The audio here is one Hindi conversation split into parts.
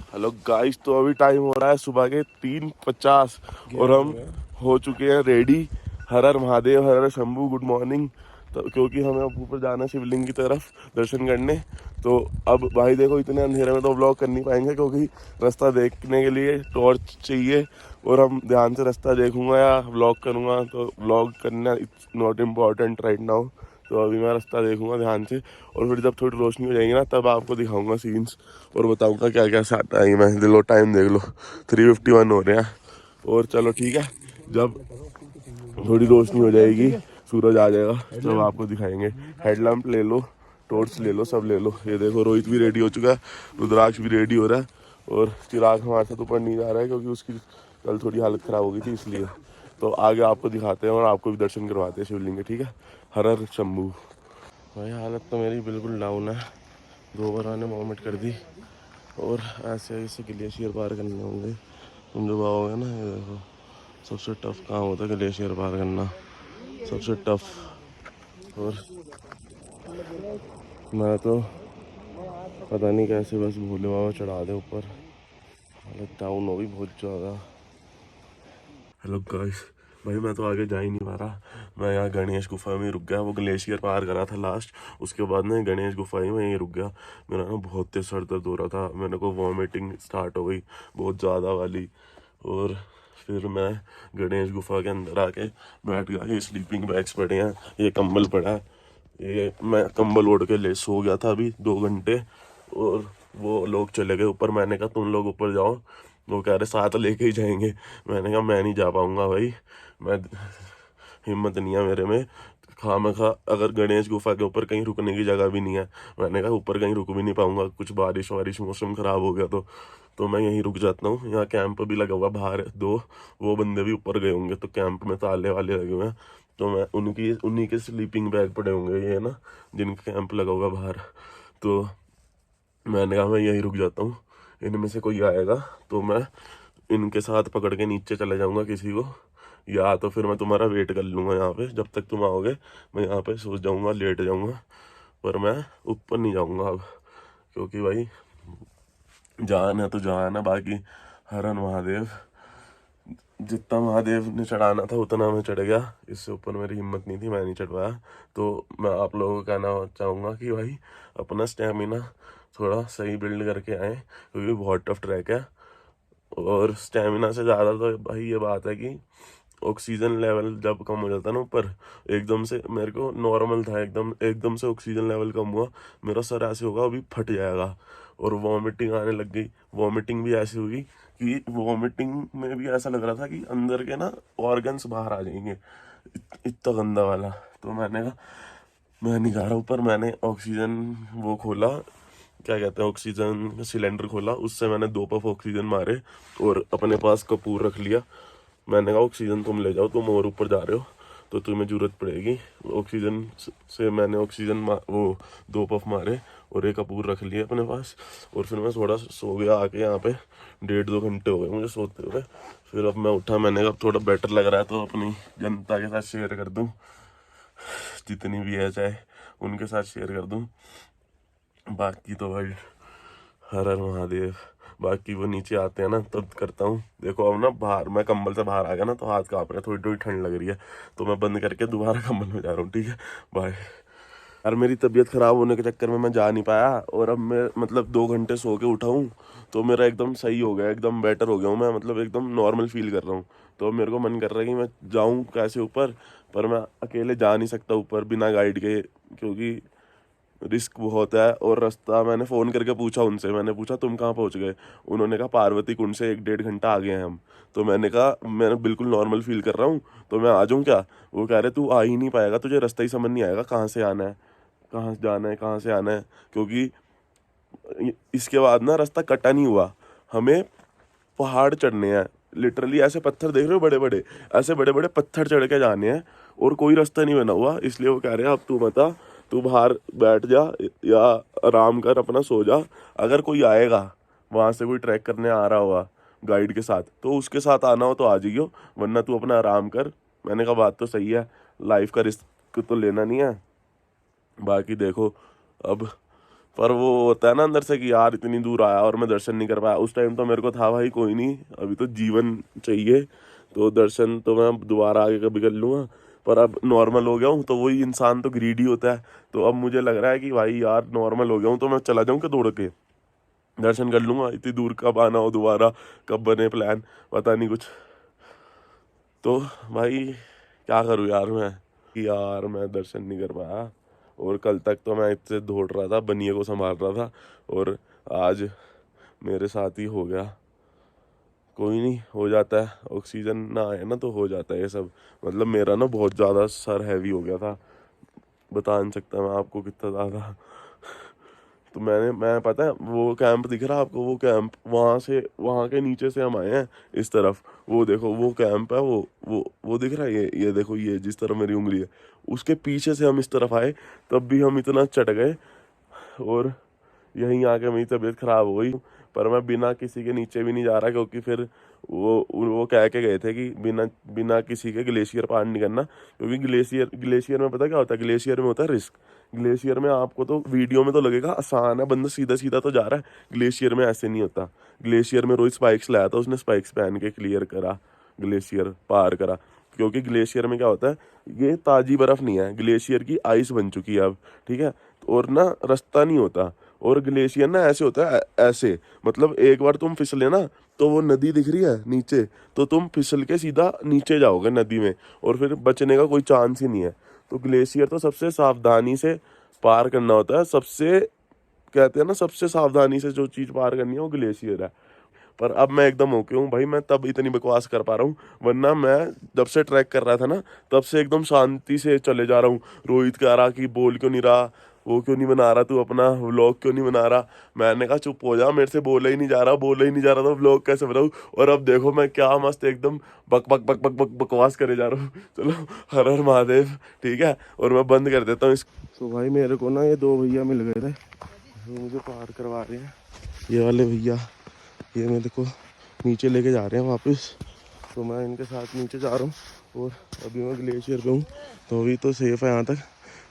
हेलो गाइस, तो अभी टाइम हो रहा है सुबह के 3:50 और हम हो चुके हैं रेडी। हर हर महादेव, हर हर शंभू, गुड मॉर्निंग। तो क्योंकि हमें अब ऊपर जाना है शिवलिंग की तरफ दर्शन करने। तो अब भाई देखो, इतने अंधेरे में तो व्लॉग कर नहीं पाएंगे क्योंकि रास्ता देखने के लिए टॉर्च चाहिए। और हम ध्यान से रास्ता देखूंगा या व्लॉग करूंगा, तो व्लॉग करना it's not important right now. तो अभी मैं रास्ता देखूंगा ध्यान से, और फिर जब थोड़ी रोशनी हो जाएगी ना, तब आपको दिखाऊंगा सीन्स और बताऊंगा क्या क्या टाइम है। लो टाइम देख लो, 3:51 हो रहे हैं। और चलो ठीक है, जब थोड़ी रोशनी हो जाएगी, सूरज आ जाएगा, तब आपको दिखाएंगे। हेडलैम्प ले लो, टॉर्च ले लो, सब ले लो। ये देखो रोहित भी रेडी हो चुका है, रुद्राक्ष भी रेडी हो रहा है, और चिराग हमारे साथ ऊपर नहीं जा रहा है क्योंकि उसकी कल थोड़ी हालत ख़राब हो गई थी इसलिए। तो आगे आपको दिखाते हैं और आपको भी दर्शन करवाते हैं शिवलिंग के, ठीक है। हर हर शंभू। भाई हालत तो मेरी बिल्कुल डाउन है, 2 बार मैंने वॉमिट कर दी, और ऐसे ऐसे ग्लेशियर पार करने होंगे। तुम जब आओगे ना, ये देखो सबसे टफ काम होता है ग्लेशियर पार करना, सबसे टफ। और मैं तो पता नहीं कैसे बस भोले बाबा चढ़ा दे ऊपर। हालत डाउन हो गई बहुत ज़्यादा। हेलो गाइस, भाई मैं तो आगे जा ही नहीं पा रहा। मैं यहाँ गणेश गुफा में रुक गया, वो ग्लेशियर पार करा था लास्ट, उसके बाद ना गणेश गुफा ही में यहीं रुक गया। मेरा ना बहुत तेज सर दर्द हो रहा था, मेरे को वॉमिटिंग स्टार्ट हो गई बहुत ज़्यादा वाली। और फिर मैं गणेश गुफा के अंदर आके बैठ गया। ये स्लीपिंग बैग्स पड़े हैं, ये कंबल पड़ा है, ये मैं कंबल ओढ़ के ले सो गया था अभी 2 घंटे। और वो लोग चले गए ऊपर, मैंने कहा तुम लोग ऊपर जाओ, वो कह रहे साथ लेके ही जाएंगे। मैंने कहा मैं नहीं जा पाऊंगा भाई, मैं हिम्मत नहीं है मेरे में। खामखा अगर गणेश गुफा के ऊपर कहीं रुकने की जगह भी नहीं है, मैंने कहा ऊपर कहीं रुक भी नहीं पाऊंगा, कुछ बारिश वारिश मौसम खराब हो गया तो मैं यहीं रुक जाता हूँ। यहाँ कैंप भी लगा हुआ बाहर, दो वो बंदे भी ऊपर गए होंगे, तो कैंप में ताले वाले लगे हुए हैं, तो मैं उन्हीं के स्लीपिंग बैग पड़े होंगे ये ना, जिनका कैंप लगा होगा बाहर। तो मैंने कहा मैं यहीं रुक जाता हूँ, इनमें से कोई आएगा तो मैं इनके साथ पकड़ के नीचे चले जाऊंगा किसी को, या तो फिर मैं तुम्हारा वेट कर लूंगा यहाँ पे, जब तक तुम आओगे मैं यहाँ पे सो जाऊंगा, लेट जाऊंगा। पर मैं ऊपर नहीं जाऊंगा अब, क्योंकि भाई जान है तो जान है। बाकी हर हर महादेव, जितना महादेव ने चढ़ाना था उतना मैं चढ़ गया, इससे ऊपर मेरी हिम्मत नहीं थी, मैं नहीं चढ़ पाया। तो मैं आप लोगों को कहना चाहूँगा कि भाई अपना स्टेमिना थोड़ा सही बिल्ड करके आए, क्योंकि बहुत टफ ट्रैक है। और स्टेमिना से ज़्यादा तो भाई ये बात है कि ऑक्सीजन लेवल जब कम हो जाता है ना ऊपर, एकदम से मेरे को नॉर्मल था, एकदम एकदम से ऑक्सीजन लेवल कम हुआ, मेरा सर ऐसे होगा अभी फट जाएगा, और वॉमिटिंग आने लग गई। वॉमिटिंग भी ऐसी हुई कि वॉमिटिंग में भी ऐसा लग रहा था कि अंदर के ना ऑर्गन्स बाहर आ जाएंगे, इतना गंदा वाला। तो मैंने कहा मैं नहीं जा रहा ऊपर। मैंने ऑक्सीजन वो खोला, क्या कहते हैं, ऑक्सीजन सिलेंडर खोला, उससे मैंने 2 पफ ऑक्सीजन मारे और अपने पास कपूर रख लिया। मैंने कहा ऑक्सीजन तुम ले जाओ, तुम और ऊपर जा रहे हो तो तुम्हें ज़रूरत पड़ेगी ऑक्सीजन से। मैंने वो 2 पफ मारे और एक कपूर रख लिया अपने पास, और फिर मैं थोड़ा सो गया आके यहाँ पे। 1.5-2 घंटे हो गए मुझे सोते हुए। फिर अब मैं उठा, मैंने कहा थोड़ा बेटर लग रहा है तो अपनी जनता के साथ शेयर कर दूँ, जितनी भी है चाहे उनके साथ शेयर कर दूँ। बाकी तो भाई हर हर महादेव। बाकी वो नीचे आते हैं ना तब करता हूँ। देखो अब ना बाहर मैं कंबल से बाहर आ गया ना, तो हाथ काँप रहा है, थोड़ी थोड़ी ठंड लग रही है, तो मैं बंद करके दोबारा कंबल में जा रहा हूँ, ठीक है। बाय। यार मेरी तबीयत ख़राब होने के चक्कर में मैं जा नहीं पाया, और अब मैं मतलब 2 घंटे सो के उठा हूँ, तो मेरा एकदम सही हो गया, एकदम बेटर हो गया हूँ मैं, मतलब एकदम नॉर्मल फील कर रहा हूँ। तो मेरे को मन कर रहा है कि मैं जाऊँ कैसे ऊपर, पर मैं अकेले जा नहीं सकता ऊपर बिना गाइड के, क्योंकि रिस्क बहुत है। और रास्ता मैंने फ़ोन करके पूछा उनसे, मैंने पूछा तुम कहाँ पहुँच गए, उन्होंने कहा पार्वती कुंड से 1-1.5 घंटा आगे हैं हम। तो मैंने कहा मैं बिल्कुल नॉर्मल फील कर रहा हूँ, तो मैं आ जाऊँ क्या। वो कह रहे तू आ ही नहीं पाएगा, तुझे रास्ता ही समझ नहीं आएगा कहाँ से आना है, कहाँ से जाना है, कहाँ से आना है, क्योंकि इसके बाद ना रास्ता कटा नहीं हुआ, हमें पहाड़ चढ़ने हैं। लिटरली ऐसे पत्थर देख रहे हो बड़े बड़े, ऐसे बड़े बड़े पत्थर चढ़ के जाने हैं, और कोई रास्ता नहीं बना हुआ। इसलिए वो कह रहे हैं अब तू बता, तू बाहर बैठ जा या आराम कर, अपना सो जा। अगर कोई आएगा वहाँ से, कोई ट्रैक करने आ रहा होगा गाइड के साथ, तो उसके साथ आना हो तो आ जाइयो, वरना तू अपना आराम कर। मैंने कहा बात तो सही है, लाइफ का रिस्क तो लेना नहीं है। बाकी देखो अब पर वो होता है ना अंदर से कि यार इतनी दूर आया और मैं दर्शन नहीं कर पाया। उस टाइम तो मेरे को था भाई कोई नहीं, अभी तो जीवन चाहिए, तो दर्शन तो मैं दोबारा आगे कभी कर लूँगा। पर अब नॉर्मल हो गया हूँ तो वही इंसान तो ग्रीडी होता है, तो अब मुझे लग रहा है कि भाई यार नॉर्मल हो गया हूँ तो मैं चला जाऊँ कि दौड़ के दर्शन कर लूँगा। इतनी दूर कब आना हो दोबारा, कब बने प्लान, पता नहीं कुछ। तो भाई क्या करूँ यार मैं, कि यार मैं दर्शन नहीं कर पाया। और कल तक तो मैं इससे दौड़ रहा था, बनिए को संभाल रहा था, और आज मेरे साथ ही हो गया। कोई नहीं, हो जाता है, ऑक्सीजन ना आए ना तो हो जाता है ये सब। मतलब मेरा ना बहुत ज़्यादा सर हैवी हो गया था, बता नहीं सकता मैं आपको कितना ज़्यादा। तो मैं पता है वो कैंप दिख रहा है आपको, वो कैंप वहाँ के नीचे से हम आए हैं इस तरफ। वो देखो वो कैंप है, वो दिख रहा है, ये देखो, ये जिस तरफ मेरी उंगली है उसके पीछे से हम इस तरफ आए, तब भी हम इतना चट गए। और यहीं आके मेरी तबीयत खराब हो गई। पर मैं बिना किसी के नीचे भी नहीं जा रहा, क्योंकि फिर वो कह के गए थे कि बिना किसी के ग्लेशियर पार नहीं करना, क्योंकि ग्लेशियर में पता क्या होता है, ग्लेशियर में होता है रिस्क। ग्लेशियर में आपको तो वीडियो में तो लगेगा आसान है, बंदा सीधा सीधा तो जा रहा है, ग्लेशियर में ऐसे नहीं होता। ग्लेशियर में रोहित स्पाइक्स लाया था, उसने स्पाइक्स पहन के क्लियर करा, ग्लेशियर पार करा। क्योंकि ग्लेशियर में क्या होता है, ये ताजी बर्फ नहीं है, ग्लेशियर की आइस बन चुकी है अब, ठीक है। और ना रास्ता नहीं होता, और ग्लेशियर ना ऐसे होता है, ऐसे मतलब एक बार तुम फिसले ना तो वो नदी दिख रही है नीचे, तो तुम फिसल के सीधा नीचे जाओगे नदी में, और फिर बचने का कोई चांस ही नहीं है। तो ग्लेशियर तो सबसे सावधानी से पार करना होता है, सबसे कहते हैं ना सबसे सावधानी से जो चीज़ पार करनी है वो ग्लेशियर है। पर अब मैं एकदम ओके हूँ भाई, मैं तब इतनी बकवास कर पा रहा हूँ, वरना मैं जब से ट्रैक कर रहा था ना तब से एकदम शांति से चले जा रहा हूँ। रोहित कह रहा कि बोल क्यों नहीं रहा, वो क्यों नहीं बना रहा तू अपना व्लॉग, क्यों नहीं बना रहा। मैंने कहा चुप हो जा, मेरे से बोला ही नहीं जा रहा, बोला ही नहीं जा रहा तो व्लॉग कैसे बनाऊँ। और अब देखो मैं क्या मस्त एकदम बक बक बक बक बक बकवास करे जा रहा हूँ। चलो हर हर महादेव, ठीक है। और मैं बंद कर देता हूँ तो भाई मेरे को ना ये दो भैया मिल गए थे, वो मुझे पार करवा रहे हैं, ये वाले भैया। ये मेरे को नीचे लेके जा रहे हैं वापस, तो मैं इनके साथ नीचे जा रहा हूँ। और अभी मैं ग्लेशियर पे हूँ, तो अभी तो सेफ़ है यहाँ तक,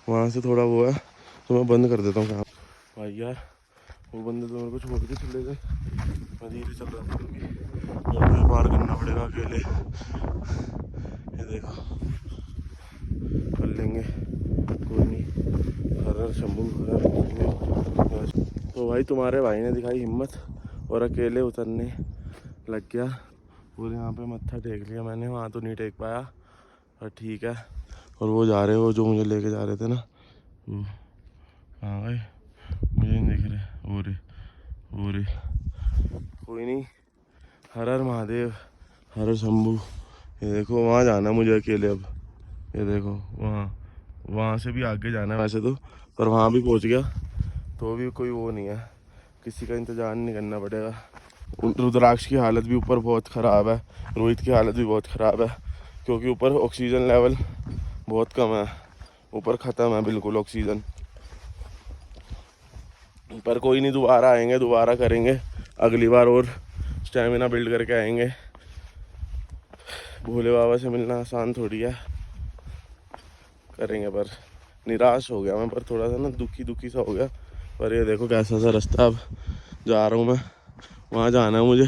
वहाँ से थोड़ा वो है, तो मैं बंद कर देता हूँ काम। भाई यार वो बंदे तो मेरे को छोड़ के चले गए, मैं धीरे चल रहा था क्योंकि मेरे को पार करना पड़ेगा अकेले। ये देखो कर लेंगे, कोई नहीं, हर शंभू करेंगे। तो भाई तुम्हारे भाई ने दिखाई हिम्मत और अकेले उतरने लग गया। और यहाँ पे मत्था टेक लिया मैंने, वहाँ तो नहीं टेक पाया, पर ठीक है। और वो जा रहे हो जो मुझे लेके जा रहे थे ना, हाँ भाई मुझे नहीं दिख रहे, हो रे कोई नहीं, हर हर महादेव, हर हर शंभू। ये देखो वहाँ जाना मुझे अकेले अब, ये देखो वहाँ से भी आगे जाना है वैसे तो, पर वहाँ भी पहुँच गया तो भी कोई वो नहीं है, किसी का इंतजार नहीं करना पड़ेगा। रुद्राक्ष की हालत भी ऊपर बहुत ख़राब है, रोहित की हालत भी बहुत ख़राब है, क्योंकि ऊपर ऑक्सीजन लेवल बहुत कम है, ऊपर ख़त्म है बिल्कुल ऑक्सीजन। पर कोई नहीं, दोबारा आएंगे, दोबारा करेंगे अगली बार, और स्टेमिना बिल्ड करके आएंगे। भोले बाबा से मिलना आसान थोड़ी है, करेंगे। पर निराश हो गया मैं, पर थोड़ा सा ना दुखी सा हो गया। पर ये देखो कैसा सा रास्ता, अब जा रहा हूँ मैं, वहाँ जाना है मुझे।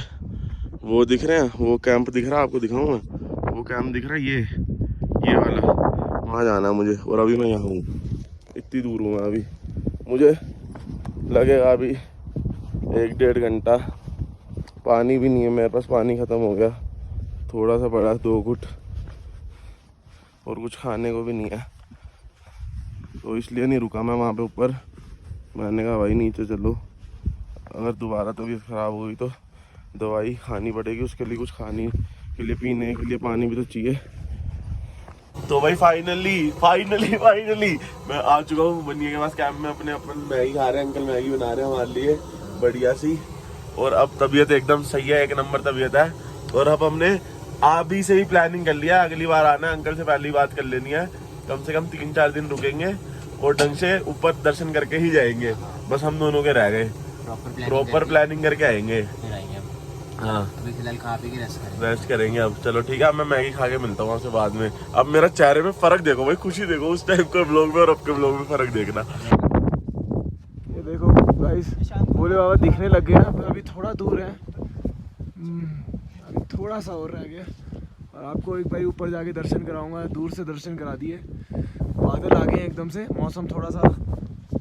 वो दिख रहे हैं, वो कैंप दिख रहा है आपको, दिखाऊँ मैं, वो कैंप दिख रहा है ये वाला, वहाँ जाना है मुझे। और अभी मैं यहाँ हूँ, इतनी दूर हूँ मैं अभी, मुझे लगेगा अभी 1-1.5 घंटा। पानी भी नहीं है मेरे पास, पानी ख़त्म हो गया, थोड़ा सा पड़ा 2 घुट, और कुछ खाने को भी नहीं है, तो इसलिए नहीं रुका मैं वहाँ पे ऊपर। मैंने कहा भाई नीचे चलो, अगर दोबारा तबीयत ख़राब हुई तो दवाई खानी पड़ेगी, उसके लिए कुछ खाने के लिए, पीने के लिए पानी भी तो चाहिए। तो भाई फाइनली मैं आ चुका हूँ बनिए के पास कैंप में, अपने अपन मैगी खा रहे हैं, अंकल मैगी बना रहे हैं हमारे लिए बढ़िया सी। और अब तबीयत एकदम सही है, 1 नंबर तबीयत है। और अब हमने अभी से ही प्लानिंग कर लिया, अगली बार आना है, अंकल से पहली बात कर लेनी है, कम से कम 3-4 दिन रुकेंगे और ढंग से ऊपर दर्शन करके ही जाएंगे। बस हम दोनों के रह गए, प्रॉपर प्लानिंग करके आएंगे। हाँ अभी फिलहाल खा पी के रेस्ट करेंगे अब। चलो ठीक है, मैं मैगी खा के मिलता हूँ आपसे बाद में। अब मेरा चेहरे में फर्क देखो भाई, खुशी देखो उस टाइम के ब्लॉग में और अब के ब्लॉग में फर्क देखना। ये देखो भोले बाबा दिखने लग गए हैं, अभी थोड़ा दूर है, अभी थोड़ा सा और रह गया। और आपको एक बार ऊपर जाके दर्शन कराऊंगा। दूर से दर्शन करा दिए, बादल आ गए हैं एकदम से, मौसम थोड़ा सा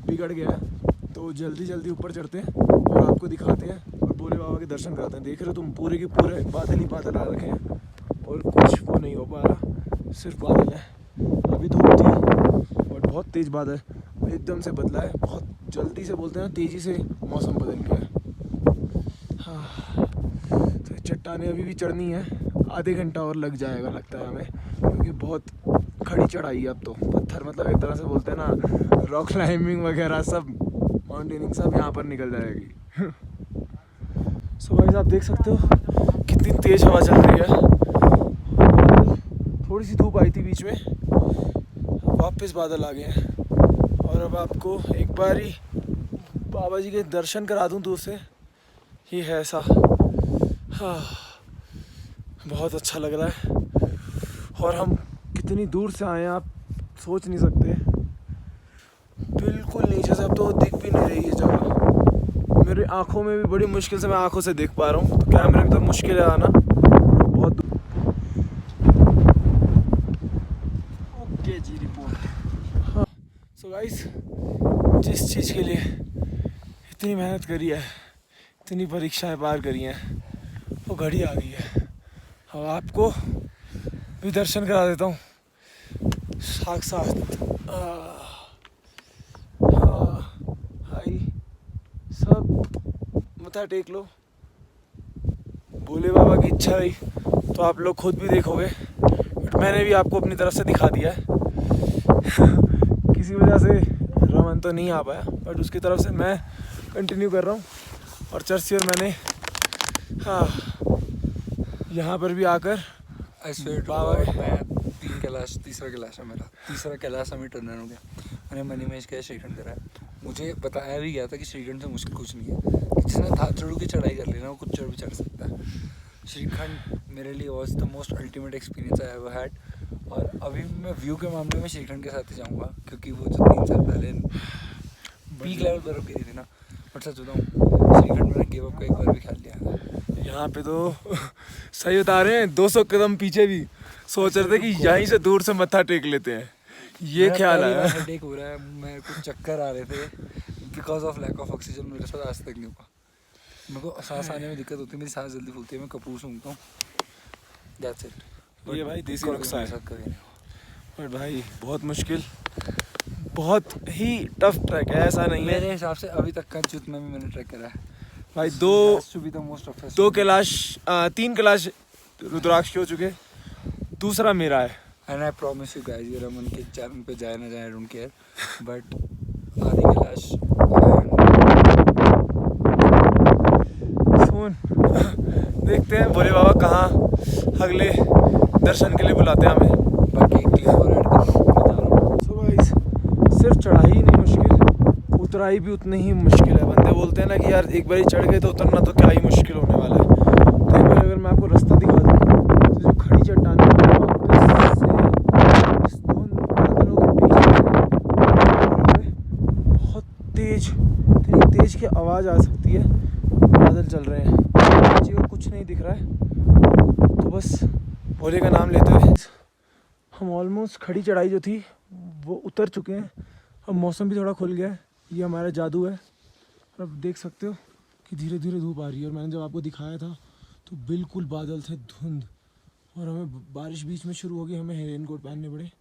बिगड़ गया है, तो जल्दी जल्दी ऊपर चढ़ते हैं और आपको दिखाते हैं और भोले बाबा के दर्शन कराते हैं। देख रहे हो तुम, पूरे के पूरे बादल ही बादल आ रखे हैं और कुछ वो नहीं हो पा रहा, सिर्फ बादल है। अभी धूप थी और बहुत तेज़ बादल एकदम से बदला है, बहुत जल्दी से बोलते हैं ना, तेज़ी से मौसम बदल गया है। हाँ, तो चट्टानें अभी भी चढ़नी है, आधे घंटा और लग जाएगा लगता है हमें, क्योंकि बहुत खड़ी चढ़ाई है अब तो। पत्थर मतलब एक तरह से बोलते हैं ना, रॉक क्लाइंबिंग वगैरह सब, माउंटेनिंग सब यहाँ पर निकल जाएगी। सो गाइस आप देख सकते हो कितनी तेज़ हवा चल रही है। थोड़ी सी धूप आई थी बीच में, वापस बादल आ गए हैं। और अब आपको एक बार ही बाबा जी के दर्शन करा दूं दूर से, ये है ऐसा। हाँ, बहुत अच्छा लग रहा है। और हम कितनी दूर से आए हैं आप सोच नहीं सकते, बिल्कुल नीचे से अब तो दिख भी नहीं रही है जगह। मेरी आंखों में भी बड़ी मुश्किल से मैं आंखों से देख पा रहा हूँ, तो कैमरे में तो मुश्किल है आना बहुत दूर। ओके जी, रिपोर्ट। हाँ, सो गाइस, जिस चीज़ के लिए इतनी मेहनत करी है, इतनी परीक्षाएं पार करी हैं, वो घड़ी आ गई है। अब आपको भी दर्शन करा देता हूँ साक्षात। भाई सब मथा टेक लो, भोले बाबा की इच्छा रही तो आप लोग खुद भी देखोगे, बट मैंने भी आपको अपनी तरफ से दिखा दिया है। किसी वजह से रमन तो नहीं आ पाया, बट उसकी तरफ से मैं कंटिन्यू कर रहा हूँ। और चर्च और मैंने, हाँ, यहाँ पर भी आकर बाबा मैं 3 कैलाश, तीसरा कैलाश है मेरा, तीसरा कैलाश हमें टर्न हो गया। मैंने मनीमेश का श्रीखंड करा है। मुझे बताया भी गया था कि श्रीखंड से मुश्किल कुछ नहीं है, जिसने हाथ जोड़ की चढ़ाई कर लेना वो कुछ चढ़ भी चढ़ सकता है। श्रीखंड मेरे लिए was the most ultimate experience I ever had. और अभी मैं व्यू के मामले में श्रीखंड के साथ ही जाऊँगा, क्योंकि वो जो 3 साल पहले पीक लेवल बर्फ गिरी थी ना, बट सच बताऊँ श्रीखंड मैंने गिव अप का एक बार भी ख्याल लिया था। यहाँ पे तो सही बता रहे हैं, 200 कदम पीछे भी सोच रहे थे कि यहीं से दूर से मत्था टेक लेते हैं, ये ख्याल आया। हेडेक हो रहा है, मेरे को चक्कर आ रहे थे because of lack of oxygen. मेरे साथ आज तक नहीं हुआ। मेरे को सांस आने में दिक्कत होती है, मेरी सांस जल्दी फूलती है, मैं कपूर सूंघता हूँ, दैट्स इट। ये भाई देसी नुस्खा है, कभी नहीं हुआ। बट भाई बहुत मुश्किल, बहुत ही टफ ट्रैक है, ऐसा नहीं है। मेरे हिसाब से अभी तक का जितना भी मैंने ट्रैक करा है भाई, 2 कैलाश, 3 कैलाश रुद्राक्ष हो चुके, दूसरा मेरा है। And I promise you guys, ये रमन के चैनल पे जाए ना जाए आई डोंट केयर, बट आदि कैलाश सुन, देखते हैं भोले बाबा कहाँ अगले दर्शन के लिए बुलाते हैं हमें। बाकी एक क्लिप और ऐड कर रहा हूँ। सो गाइस, सिर्फ चढ़ाई ही नहीं मुश्किल, उतराई भी उतनी ही मुश्किल है। बंदे बोलते हैं ना कि यार एक बार ही चढ़ गए तो उतरना तो क्या ही मुश्किल होने वाला है। तो एक बार अगर मैं आपको रास्ता दिखा दूँ, तो जो खड़ी चट्टान है वापस से इस दोनों बादलों के बीच में बहुत तेज, इतनी तेज की आवाज़ आ सकती है। बादल चल रहे हैं, नीचे को कुछ नहीं दिख रहा है, तो बस भोले का नाम लेते हुए हम ऑलमोस्ट खड़ी चढ़ाई जो थी वो उतर चुके हैं। अब मौसम भी थोड़ा खुल गया है, ये हमारा जादू है। और अब देख सकते हो कि धीरे धीरे धूप आ रही है, और मैंने जब आपको दिखाया था तो बिल्कुल बादल थे, धुंध, और हमें बारिश बीच में शुरू हो गई, हमें रेन कोट पहनने पड़े।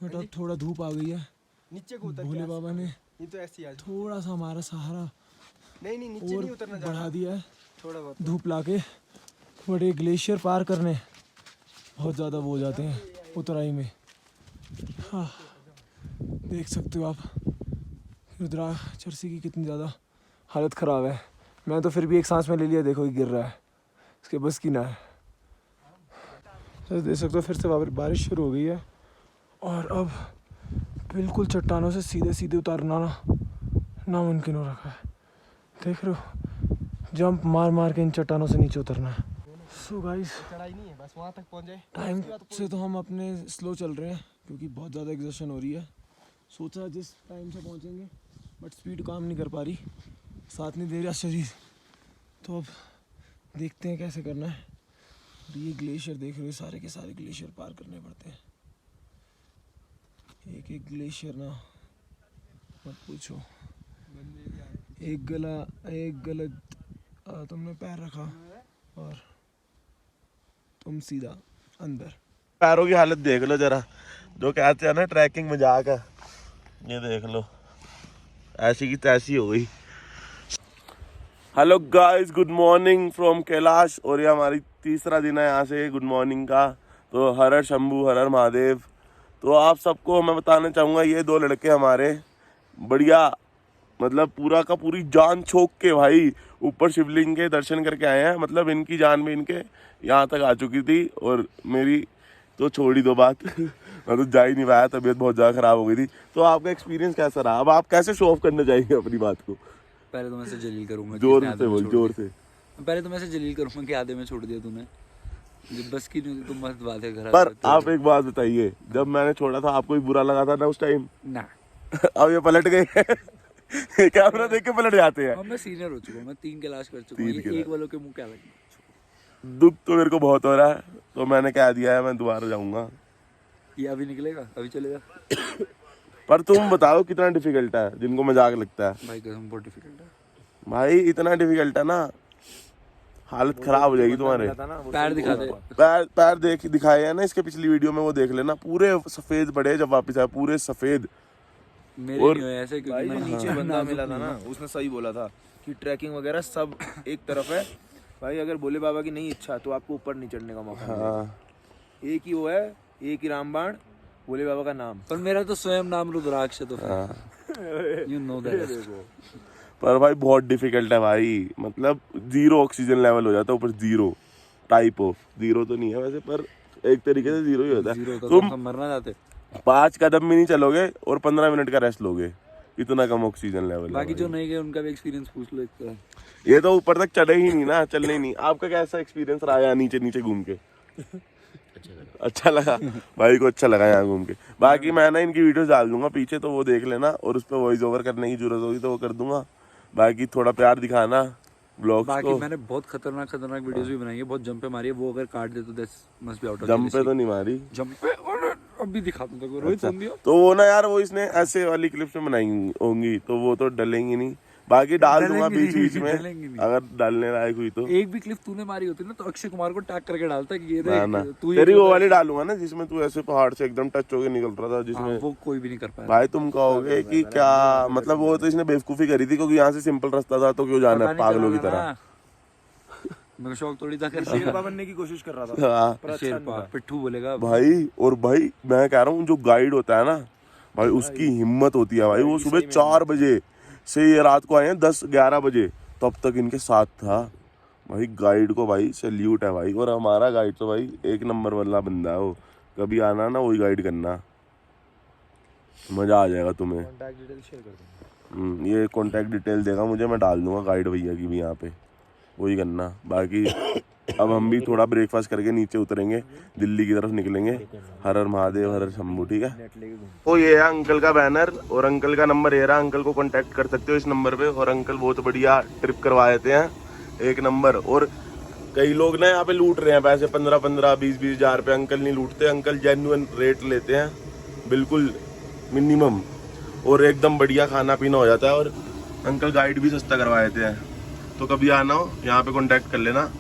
बट अब थोड़ा धूप आ गई है, नीचे को उतर भोले बाबा ने ये तो ऐसी आज थोड़ा सा हमारा सहारा नहीं नीचे और नहीं उतरना बढ़ा दिया है थोड़ा बहुत। धूप लाके। बट ये ग्लेशियर पार करने बहुत ज़्यादा वो हो जाते हैं उतराई में। हाँ, देख सकते हो आप रुद्राचर्षी की कितनी ज़्यादा हालत ख़राब है। मैं तो फिर भी एक सांस में ले लिया, देखो ये गिर रहा है, इसके बस की ना है। तो देख सकते हो फिर से बारिश शुरू हो गई है, और अब बिल्कुल चट्टानों से सीधे सीधे उतारना नामुमकिन हो रखा है। देख रहे हो, जंप मार मार के इन चट्टानों से नीचे उतरना है। सो गाइस, चढ़ाई नहीं है, बस वहाँ तक पहुँच जाए। टाइम से तो हम अपने स्लो चल रहे हैं, क्योंकि बहुत ज़्यादा एग्जर्शन हो रही है। सोचा जिस टाइम से पहुँचेंगे, बट स्पीड काम नहीं कर पा रही। साथ नहीं दे रहा शरीर, तो अब देखते हैं कैसे करना है। ये ग्लेशियर देख रहे हो, सारे के सारे ग्लेशियर पार करने पड़ते हैं, एक एक ग्लेशियर ना मत पूछो। एक गलत तुमने पैर रखा और तुम सीधा अंदर। पैरों की हालत देख लो जरा, जो कहते हैं ना ट्रैकिंग मजाक है, ये देख लो ऐसी की तैसी हो गई। Hello guys, good morning from Kailash. और ये हमारी तीसरा दिन है यहाँ से गुड मॉर्निंग का। तो हर हर शंभू, हर हर महादेव। तो आप सबको मैं बताना चाहूँगा, ये दो लड़के हमारे बढ़िया मतलब पूरा का पूरी जान छोक के भाई ऊपर शिवलिंग के दर्शन करके आए हैं। मतलब इनकी जान भी इनके यहाँ तक आ चुकी थी और मेरी तो छोड़ ही दो बात मैं तो जा ही नहीं पाया, तबीयत बहुत ज़्यादा ख़राब हो गई थी। तो आपका एक्सपीरियंस कैसा रहा? अब आप कैसे शो ऑफ करना चाहेंगे अपनी बात को? पहले तो मैं से जलील करूंगा, जोर से बोल, जोर से। पहले तो मैं से जलील करूंगा कि आधे में छोड़ दिया तूने, जब बस की नहीं, तुम मस्त बात है घर। पर आप एक बात बताइए, जब मैंने छोड़ा था आपको भी बुरा लगा था ना उस टाइम? ना अब ये पलट गए कैमरा देख के पलट जाते हैं। अब मैं सीनियर हो चुका हूँ, मैं 3 क्लास कर चुका हूँ, ये एक वालों के मुंह क्या लगे। दुख तो मेरे को बहुत हो रहा है, तो मैंने कह दिया है मैं दोबारा जाऊंगा। ये अभी निकलेगा, अभी चलेगा। पर तुम बताओ कितना डिफिकल्ट है, जिनको मजाक लगता है। भाई कसम बहुत डिफिकल्ट है भाई इतना डिफिकल्ट है ना, हालत खराब हो जाएगी तुम्हारे। पैर दिखा दे। पैर दिखाए हैं ना इसके पिछली वीडियो में, वो देख लेना, पूरे सफेद पड़े जब वापस आए, पूरे सफेद। मेरे और नहीं हुए ऐसे, भाई क्योंकि जो नीचे बंदा मिला था ना, उसने सही बोला था कि ट्रैकिंग वगैरह सब एक तरफ है भाई। अगर भोले बाबा की नहीं इच्छा तो आपको ऊपर नहीं चढ़ने का मौका मिलेगा। एक ही वो है, एक ही रामबाण, भोले बाबा का नाम। पर मेरा तो स्वयं नाम रुद्राक्ष है, तो यू नो दैट। पर भाई बहुत डिफिकल्ट है भाई, मतलब 0 ऑक्सीजन लेवल हो जाता है ऊपर, 0 टाइप ऑफ, 0 तो नहीं है वैसे, पर एक तरीके से 0 ही होता है। तुम मरना चाहते, 5 कदम भी नहीं चलोगे और 15 मिनट का रेस्ट लोगे, इतना कम ऑक्सीजन लेवल। बाकी जो नहीं गए उनका भी एक्सपीरियंस पूछ लो इसका। ये तो ऊपर तक चढ़े ही नहीं ना, चलने ही नहीं। आपका कैसा एक्सपीरियंस रहा यहाँ नीचे नीचे घूम के? अच्छा लगा भाई को, अच्छा लगा यहाँ घूम के। बाकी मैं ना इनकी वीडियोस डाल दूंगा पीछे, तो वो देख लेना, और उस पर वॉइस ओवर करने की जरूरत होगी तो वो कर दूंगा। बाकी थोड़ा प्यार दिखाना ब्लॉग्स बाकी को। मैंने बहुत खतरनाक वीडियोस भी बनाई है, बहुत जंपे मारी है, वो अगर काट दे तो that's must be out of jump पे तो नहीं मारी, जंप पे। और अभी दिखा दूं तेरे को, रोहित सुन दियो। तो वो ना यार, वो इसने ऐसे वाली क्लिप्स में बनाई होंगी, तो वो तो डलेंगी नहीं। बाकी डाल दूंगा बीच बीच में, अगर डालने लायक हुई तो। एक भी क्लिप तूने मारी होती ना तो अक्षय कुमार को टैग करके डालता कि ये ना ना, देख तू तेरी वो वाली डालूंगा ना जिसमें तू ऐसे पहाड़ से एकदम टच होके निकल रहा था, जिसमें वो कोई भी नहीं कर पाया। भाई तुम कहोगे कि क्या मतलब, वो तो इसने बेवकूफी करी थी, क्योंकि यहाँ से सिंपल रास्ता था, तो क्यों जाना है पागलों की तरह। मेरे को शौक थोड़ी था कर शेरपा बनने की कोशिश कर रहा था, हाँ पर अच्छा शेरपा नहीं था। पिट्ठू बोलेगा भाई। और भाई मैं कह रहा हूँ, जो गाइड होता है ना भाई, उसकी हिम्मत होती है भाई। वो सुबह 4 बजे से ये रात को आए हैं 10-11 बजे, तब तक इनके साथ था भाई। गाइड को भाई सैल्यूट है भाई। और हमारा गाइड तो भाई 1 नंबर वाला बंदा है वो। कभी आना ना, वही गाइड करना, मजा आ जाएगा तुम्हें। कॉन्टैक्ट डिटेल शेयर कर दूंगा। ये कॉन्टैक्ट डिटेल देगा मुझे, मैं डाल दूंगा गाइड भैया की भी यहाँ पे, वही करना। बाकी अब हम भी थोड़ा ब्रेकफास्ट करके नीचे उतरेंगे, दिल्ली की तरफ निकलेंगे। हर हर महादेव, हर हर शंभू, ठीक है। तो ये है अंकल का बैनर, और अंकल का नंबर ये रहा, अंकल को कांटेक्ट कर सकते हो इस नंबर पे। और अंकल बहुत बढ़िया ट्रिप करवा देते हैं, 1 नंबर। और कई लोग ना यहाँ पे लूट रहे हैं पैसे, 15-15, 20-20 हज़ार रुपये। अंकल नहीं लूटते, अंकल जेन्युइन रेट लेते हैं, बिल्कुल मिनिमम, और एकदम बढ़िया खाना पीना हो जाता है। और अंकल गाइड भी सस्ता करवा देते हैं। तो कभी आना हो यहाँ पे कांटेक्ट कर लेना।